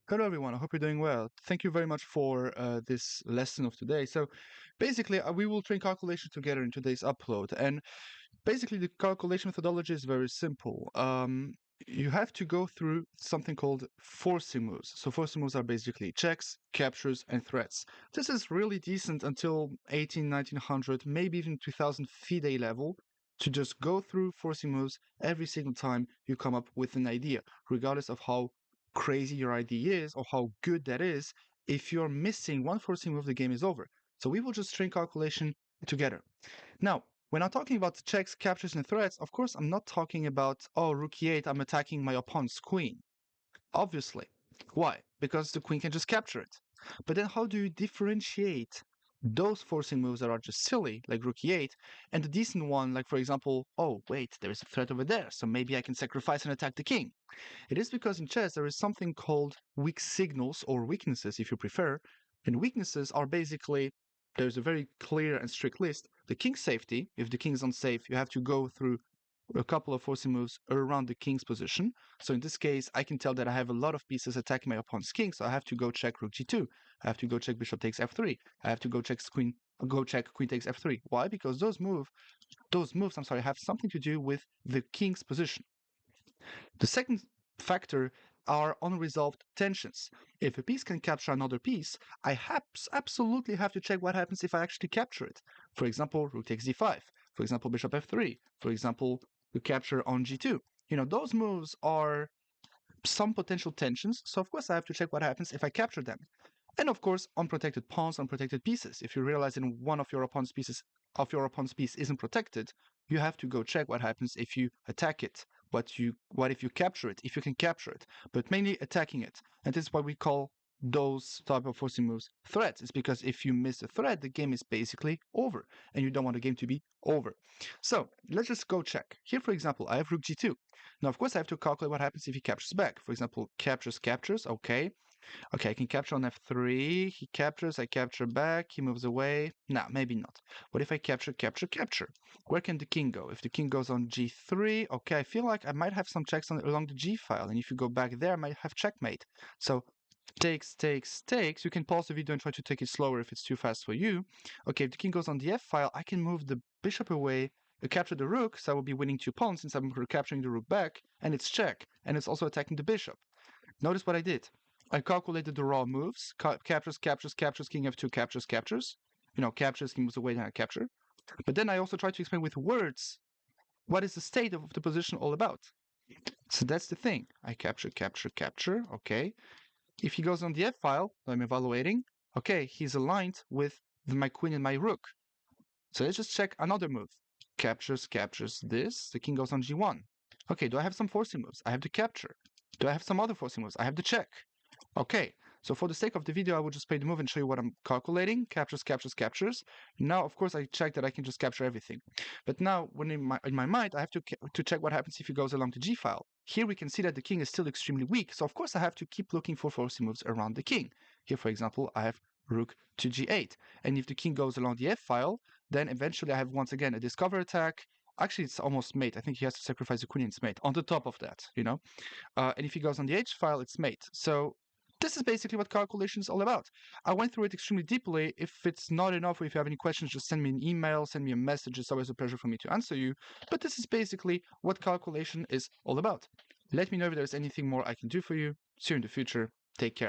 Hello, everyone. I hope you're doing well. Thank you very much for this lesson of today. So, basically, we will train calculation together in today's upload. And basically, the calculation methodology is very simple. You have to go through something called forcing moves. So, forcing moves are basically checks, captures, and threats. This is really decent until 1900, maybe even 2000 FIDE level. To just go through forcing moves every single time you come up with an idea, regardless of how crazy your idea is or how good that is. If you're missing one forcing move, the game is over. So we will just string calculation together. Now, when I'm talking about checks, captures, and threats, of course, I'm not talking about, oh, rook e8, I'm attacking my opponent's queen. Obviously. Why? Because the queen can just capture it. But then how do you differentiate those forcing moves that are just silly, like rook e8, and the decent one, like, for example, oh, wait, there is a threat over there, so maybe I can sacrifice and attack the king. It is because in chess there is something called weak signals or weaknesses, if you prefer. And weaknesses are basically there's a very clear and strict list. The king's safety, if the king is unsafe, you have to go through a couple of forcing moves around the king's position. So in this case, I can tell that I have a lot of pieces attacking my opponent's king, so I have to go check rook g2. I have to go check bishop takes f3. I have to go check queen takes f3. Why? Because those moves, have something to do with the king's position. The second factor are unresolved tensions. If a piece can capture another piece, I absolutely have to check what happens if I actually capture it. For example, rook takes d5. For example, bishop f3. For example, the capture on g2. Those moves are some potential tensions, so of course I have to check what happens if I capture them. And of course, unprotected pawns, unprotected pieces. If you realize that one of your opponent's piece isn't protected, you have to go check what happens if you attack it. What if you capture it, if you can capture it, but mainly attacking it. And this is why we call those type of forcing moves threats. It's because if you miss a threat, the game is basically over, and you don't want the game to be over. So let's just go check. Here, for example, I have rook g2. Now, of course, I have to calculate what happens if he captures back. For example, captures, okay. Okay, I can capture on f3. He captures, I capture back. He moves away. Nah, maybe not. What if I capture? Where can the king go? If the king goes on g3, okay, I feel like I might have some checks along the g file. And if you go back there, I might have checkmate. So takes. You can pause the video and try to take it slower if it's too fast for you. Okay, if the king goes on the f file, I can move the bishop away, capture the rook, so I will be winning 2 pawns since I'm recapturing the rook back, and it's check, and it's also attacking the bishop. Notice what I did. I calculated the raw moves. Captures, king f2, captures. Captures, king moves away, then I capture. But then I also try to explain with words what is the state of the position all about. So that's the thing. I capture, okay. If he goes on the f file, I'm evaluating, okay, he's aligned with my queen and my rook. So let's just check another move. Captures this, the king goes on g1. Okay, do I have some forcing moves? I have the capture. Do I have some other forcing moves? I have the check. Okay, so for the sake of the video, I will just play the move and show you what I'm calculating. Captures. Now, of course, I check that I can just capture everything. But now, when in my mind, I have to check what happens if he goes along the g file. Here we can see that the king is still extremely weak, so of course I have to keep looking for forcing moves around the king. Here, for example, I have rook to g8. And if the king goes along the f file, then eventually I have once again a discover attack. Actually, it's almost mate. I think he has to sacrifice the queen and it's mate. On the top of that, and if he goes on the h file, it's mate. So this is basically what calculation is all about. I went through it extremely deeply. If it's not enough, or if you have any questions, just send me an email, send me a message. It's always a pleasure for me to answer you. But this is basically what calculation is all about. Let me know if there's anything more I can do for you. See you in the future. Take care.